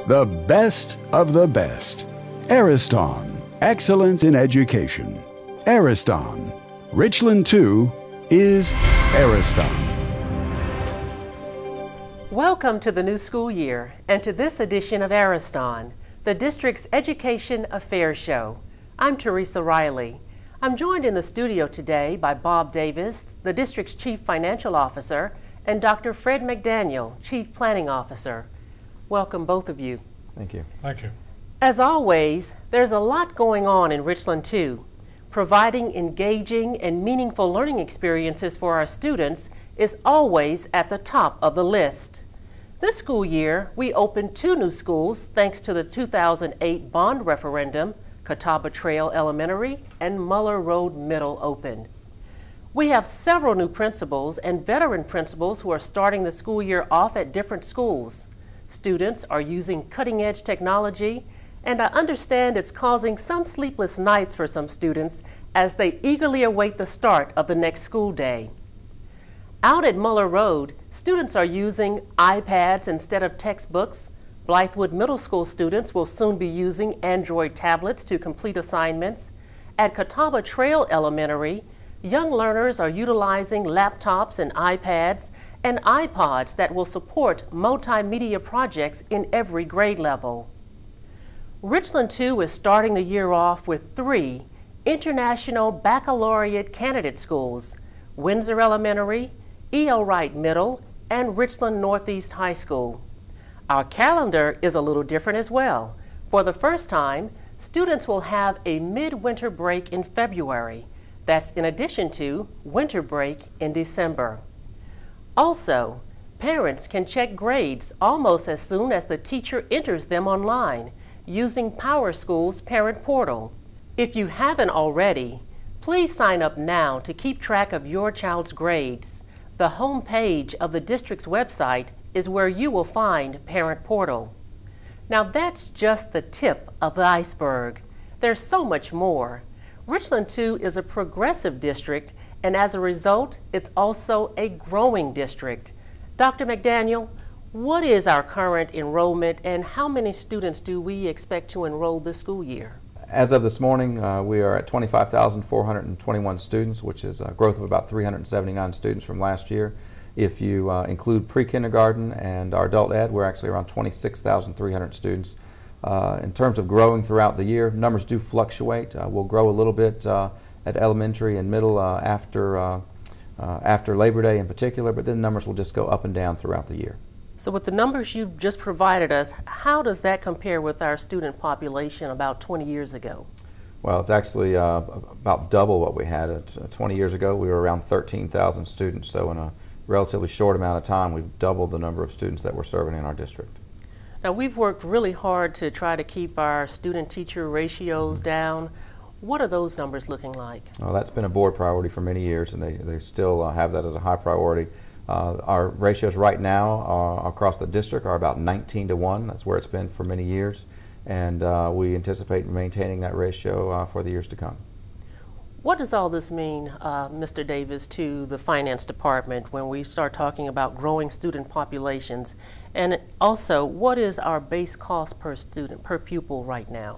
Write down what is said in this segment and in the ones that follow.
The best of the best. Ariston, excellence in education. Ariston. Richland 2 is Ariston. Welcome to the new school year and to this edition of Ariston, the district's Education Affairs Show. I'm Teresa Riley. I'm joined in the studio today by Bob Davis, the district's Chief Financial Officer, and Dr. Fred McDaniel, Chief Planning Officer. Welcome, both of you. Thank you. Thank you. As always, there's a lot going on in Richland 2. Providing engaging and meaningful learning experiences for our students is always at the top of the list. This school year, we opened 2 new schools thanks to the 2008 bond referendum. Catawba Trail Elementary and Muller Road Middle opened. We have several new principals and veteran principals who are starting the school year off at different schools. Students are using cutting-edge technology, and I understand it's causing some sleepless nights for some students as they eagerly await the start of the next school day. Out at Muller Road, students are using iPads instead of textbooks. Blythewood Middle School students will soon be using Android tablets to complete assignments. At Catawba Trail Elementary, young learners are utilizing laptops and iPads and iPods that will support multimedia projects in every grade level. Richland 2 is starting the year off with 3 International Baccalaureate candidate schools: Windsor Elementary, E.O. Wright Middle, and Richland Northeast High School. Our calendar is a little different as well. For the first time, students will have a midwinter break in February. That's in addition to winter break in December. Also, parents can check grades almost as soon as the teacher enters them online using PowerSchool's parent portal. If you haven't already, please sign up now to keep track of your child's grades. The home page of the district's website is where you will find Parent Portal. Now that's just the tip of the iceberg. There's so much more. Richland 2 is a progressive district, and as a result, it's also a growing district. Dr. McDaniel, what is our current enrollment and how many students do we expect to enroll this school year? As of this morning, we are at 25,421 students, which is a growth of about 379 students from last year. If you include pre-kindergarten and our adult ed, we're actually around 26,300 students. In terms of growing throughout the year, numbers do fluctuate. We'll grow a little bit at elementary and middle after Labor Day in particular, but then numbers will just go up and down throughout the year. So with the numbers you've just provided us, how does that compare with our student population about 20 years ago? Well, it's actually about double what we had. 20 years ago, we were around 13,000 students, so in a relatively short amount of time, we've doubled the number of students that we're serving in our district. Now, we've worked really hard to try to keep our student-teacher ratios down. What are those numbers looking like? Well, that's been a board priority for many years, and they still have that as a high priority. Our ratios right now across the district are about 19-to-1. That's where it's been for many years, and we anticipate maintaining that ratio for the years to come. What does all this mean, Mr. Davis, to the finance department when we start talking about growing student populations? And also, what is our base cost per student, per pupil right now?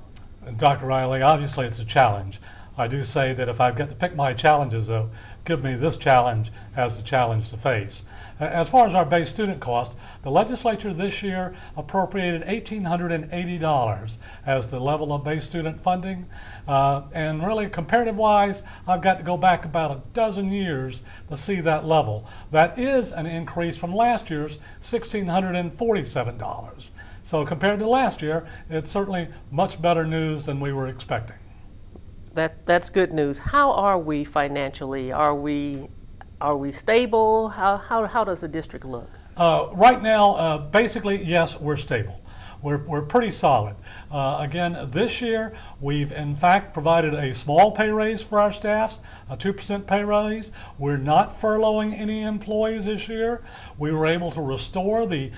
Dr. Riley, obviously it's a challenge. I do say that if I've got to pick my challenges, though, give me this challenge as the challenge to face. As far as our base student cost, the legislature this year appropriated $1,880 as the level of base student funding. And really, comparative-wise, I've got to go back about a dozen years to see that level. That is an increase from last year's $1,647. So compared to last year, it's certainly much better news than we were expecting. That's good news. How are we financially? Are we stable? How does the district look? Right now, basically, yes, we're stable. We're pretty solid. Again, this year, we've in fact provided a small pay raise for our staffs, a 2% pay raise. We're not furloughing any employees this year. We were able to restore the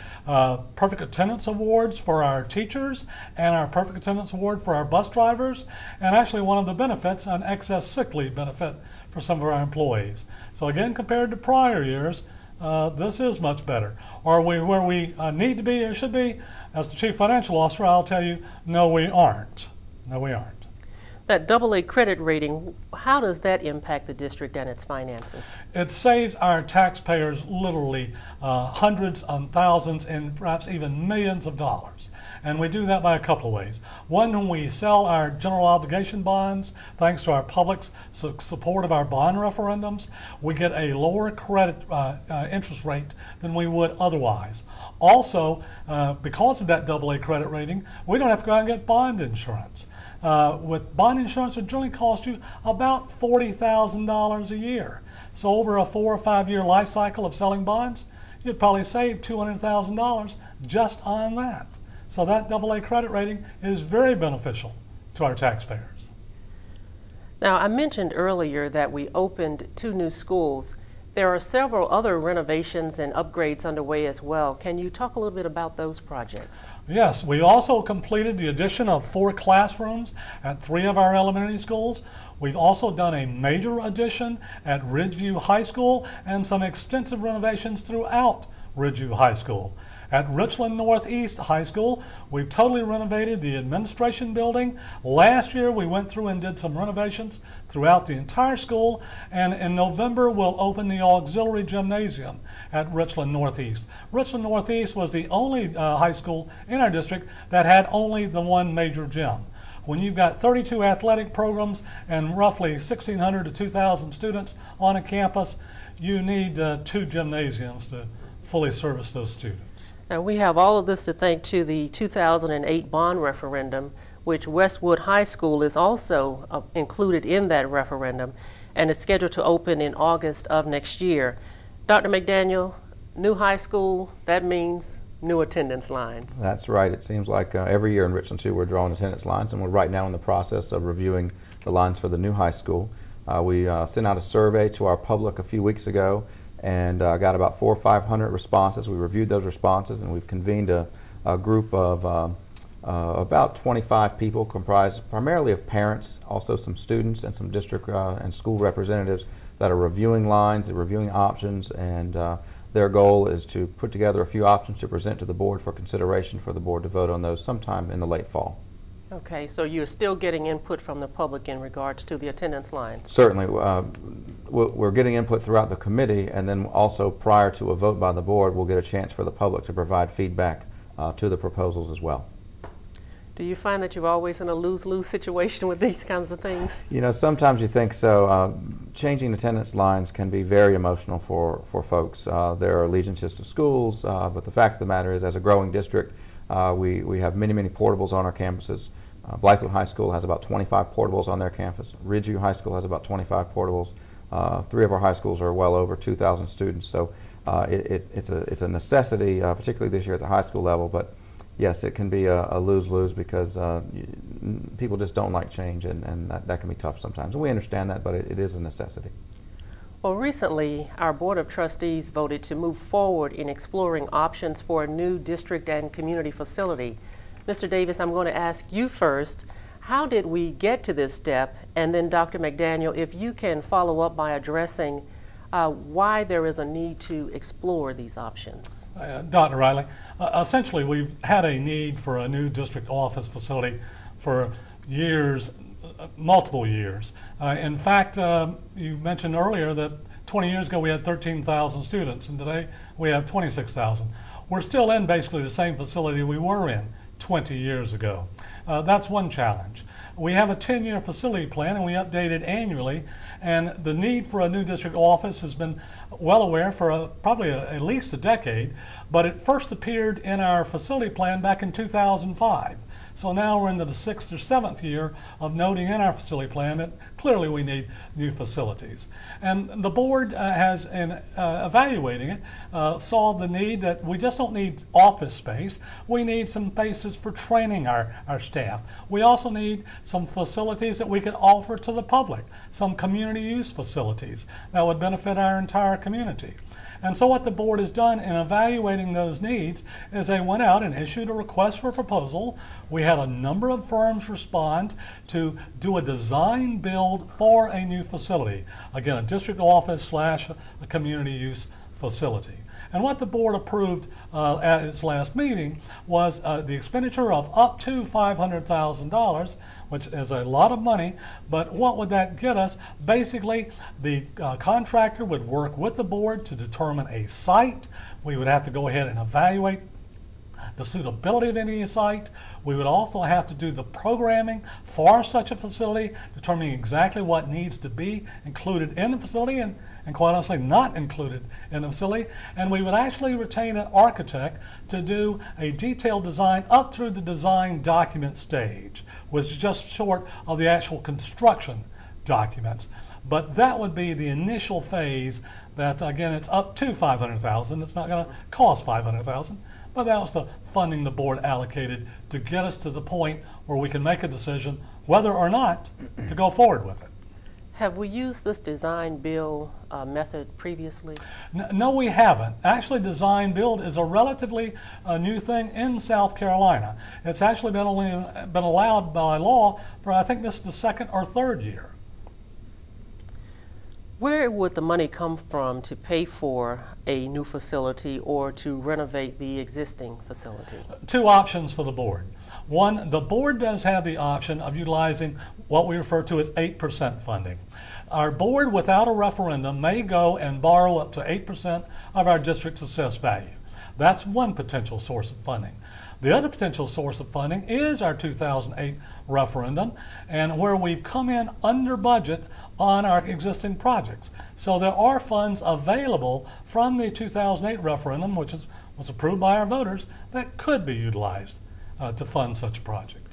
Perfect Attendance Awards for our teachers and our Perfect Attendance Award for our bus drivers, and actually one of the benefits, an excess sick leave benefit for some of our employees. So again, compared to prior years, this is much better. Are we where we need to be or should be? As the Chief Financial Officer, I'll tell you, no, we aren't. No, we aren't. That AA credit rating, how does that impact the district and its finances? It saves our taxpayers literally hundreds and thousands and perhaps even millions of dollars. And we do that by a couple of ways. One, when we sell our general obligation bonds, thanks to our public's support of our bond referendums, we get a lower credit interest rate than we would otherwise. Also, because of that AA credit rating, we don't have to go out and get bond insurance. With bond insurance, it generally costs you about $40,000 a year. So over a 4 or 5 year life cycle of selling bonds, you'd probably save $200,000 just on that. So that AA credit rating is very beneficial to our taxpayers. Now, I mentioned earlier that we opened 2 new schools. There are several other renovations and upgrades underway as well. Can you talk a little bit about those projects? Yes, we also completed the addition of 4 classrooms at 3 of our elementary schools. We've also done a major addition at Ridgeview High School and some extensive renovations throughout Ridgeview High School. At Richland Northeast High School, we've totally renovated the administration building. Last year, we went through and did some renovations throughout the entire school, and in November, we'll open the auxiliary gymnasium at Richland Northeast. Richland Northeast was the only high school in our district that had only the 1 major gym. When you've got 32 athletic programs and roughly 1,600 to 2,000 students on a campus, you need 2 gymnasiums to fully service those students. Now, we have all of this to thank to the 2008 bond referendum, which Westwood High School is also included in that referendum, and is scheduled to open in August of next year. Dr. McDaniel, new high school, that means new attendance lines. That's right. It seems like every year in Richland 2 we're drawing attendance lines, and we're right now in the process of reviewing the lines for the new high school. We sent out a survey to our public a few weeks ago and got about 400 or 500 responses. We reviewed those responses, and we've convened a group of about 25 people comprised primarily of parents, also some students and some district and school representatives that are reviewing lines, they're reviewing options, and their goal is to put together a few options to present to the board for consideration for the board to vote on those sometime in the late fall. Okay, so you're still getting input from the public in regards to the attendance lines? Certainly. We're getting input throughout the committee, and then also prior to a vote by the board, we'll get a chance for the public to provide feedback to the proposals as well. Do you find that you're always in a lose-lose situation with these kinds of things? You know, sometimes you think so. Changing attendance lines can be very emotional for folks. There are allegiances to schools, but the fact of the matter is, as a growing district, we have many, many portables on our campuses. Blythewood High School has about 25 portables on their campus. Ridgeview High School has about 25 portables. 3 of our high schools are well over 2,000 students. So it's a necessity, particularly this year at the high school level. But yes, it can be a lose-lose because people just don't like change, and that can be tough sometimes. And we understand that, but it is a necessity. Well, recently, our Board of Trustees voted to move forward in exploring options for a new district and community facility. Mr. Davis, I'm going to ask you first, how did we get to this step? And then Dr. McDaniel, if you can follow up by addressing why there is a need to explore these options. Dr. Riley, essentially we've had a need for a new district office facility for years, multiple years. In fact, you mentioned earlier that 20 years ago we had 13,000 students, and today we have 26,000. We're still in basically the same facility we were in 20 years ago. That's one challenge. We have a 10-year facility plan, and we update it annually, and the need for a new district office has been well aware for probably at least a decade, but it first appeared in our facility plan back in 2005. So now we're into the 6th or 7th year of noting in our facility plan that clearly we need new facilities. And the board has, in evaluating it, saw the need that we just don't need office space. We need some spaces for training our staff. We also need some facilities that we could offer to the public, some community use facilities that would benefit our entire community. And so what the board has done in evaluating those needs is they went out and issued a request for proposal. We had a number of firms respond to do a design build for a new facility. Again, a district office / a community use facility. And what the board approved at its last meeting was the expenditure of up to $500,000, which is a lot of money, but what would that get us? Basically, the contractor would work with the board to determine a site. We would have to go ahead and evaluate the suitability of any site. We would also have to do the programming for such a facility, determining exactly what needs to be included in the facility and quite honestly not included in the facility. And we would actually retain an architect to do a detailed design up through the design document stage, which is just short of the actual construction documents. But that would be the initial phase that, again, it's up to $500,000. It's not going to cost $500,000. But that was the funding the board allocated to get us to the point where we can make a decision whether or not to go forward with it. Have we used this design build method previously? No, we haven't. Actually, design build is a relatively new thing in South Carolina. It's actually been allowed by law for, I think this is the second or third year. Where would the money come from to pay for a new facility or to renovate the existing facility? Two options for the board. One, the board does have the option of utilizing what we refer to as 8% funding. Our board, without a referendum, may go and borrow up to 8% of our district's assessed value. That's one potential source of funding. The other potential source of funding is our 2008 referendum, and where we've come in under budget on our existing projects. So there are funds available from the 2008 referendum, which was approved by our voters, that could be utilized to fund such a project.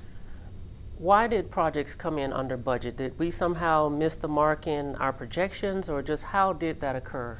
Why did projects come in under budget? Did we somehow miss the mark in our projections, or just how did that occur?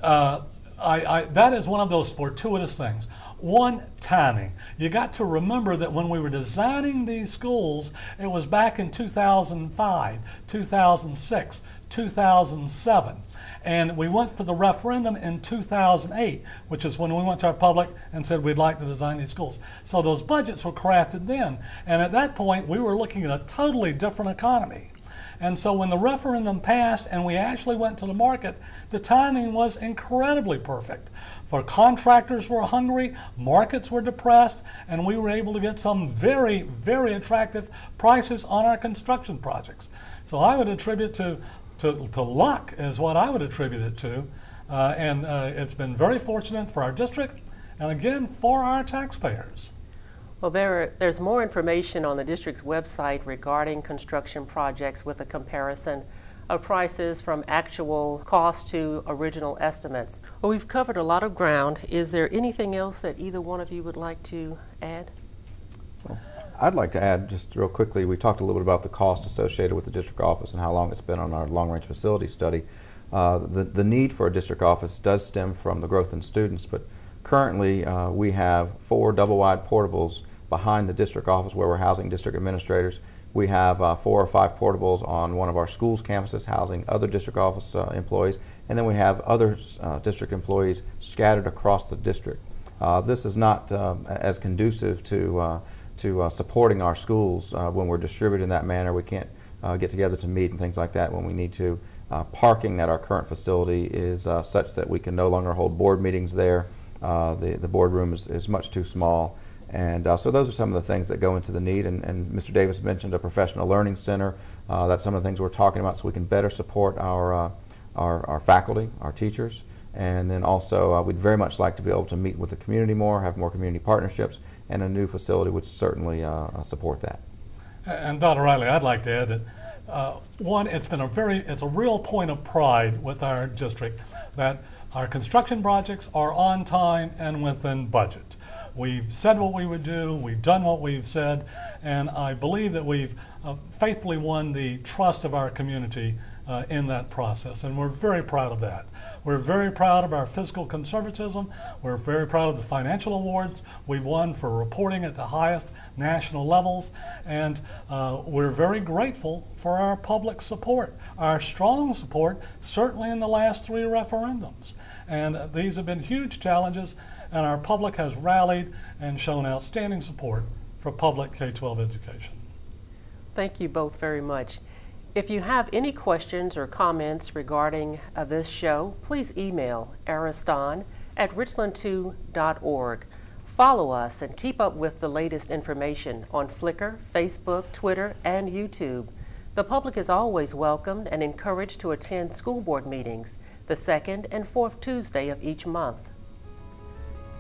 That is one of those fortuitous things. One, timing. You got to remember that when we were designing these schools, it was back in 2005, 2006, 2007. And we went for the referendum in 2008, which is when we went to our public and said we'd like to design these schools. So those budgets were crafted then. And at that point, we were looking at a totally different economy. And so when the referendum passed and we actually went to the market, the timing was incredibly perfect. For contractors were hungry, markets were depressed, and we were able to get some very, very attractive prices on our construction projects. So I would attribute to luck is what I would attribute it to. And it's been very fortunate for our district and again for our taxpayers. Well, there's more information on the district's website regarding construction projects with a comparison of prices from actual cost to original estimates. Well, we've covered a lot of ground. Is there anything else that either one of you would like to add? Well, I'd like to add just real quickly, we talked a little bit about the cost associated with the district office and how long it's been on our long-range facility study. The need for a district office does stem from the growth in students, but currently we have 4 double-wide portables behind the district office where we're housing district administrators. We have 4 or 5 portables on one of our schools campuses housing other district office employees, and then we have other district employees scattered across the district. This is not as conducive to supporting our schools when we're distributed in that manner. We can't get together to meet and things like that when we need to. Parking at our current facility is such that we can no longer hold board meetings there. The boardroom is much too small. And so those are some of the things that go into the need. And Mr. Davis mentioned a professional learning center. That's some of the things we're talking about so we can better support our faculty, our teachers. And then also we'd very much like to be able to meet with the community more, have more community partnerships, and a new facility would certainly support that. And Dr. Riley, I'd like to add that one, it's a real point of pride with our district that our construction projects are on time and within budget. We've said what we would do, we've done what we've said, and I believe that we've faithfully won the trust of our community in that process, and we're very proud of that. We're very proud of our fiscal conservatism. We're very proud of the financial awards we've won for reporting at the highest national levels, and we're very grateful for our public support, our strong support, certainly in the last 3 referendums. And these have been huge challenges, and our public has rallied and shown outstanding support for public K-12 education. Thank you both very much. If you have any questions or comments regarding this show, please email ariston@richland2.org. Follow us and keep up with the latest information on Flickr, Facebook, Twitter, and YouTube. The public is always welcomed and encouraged to attend school board meetings the second and fourth Tuesday of each month.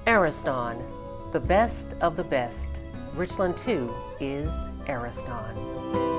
Ariston, the best of the best. Richland 2 is Ariston.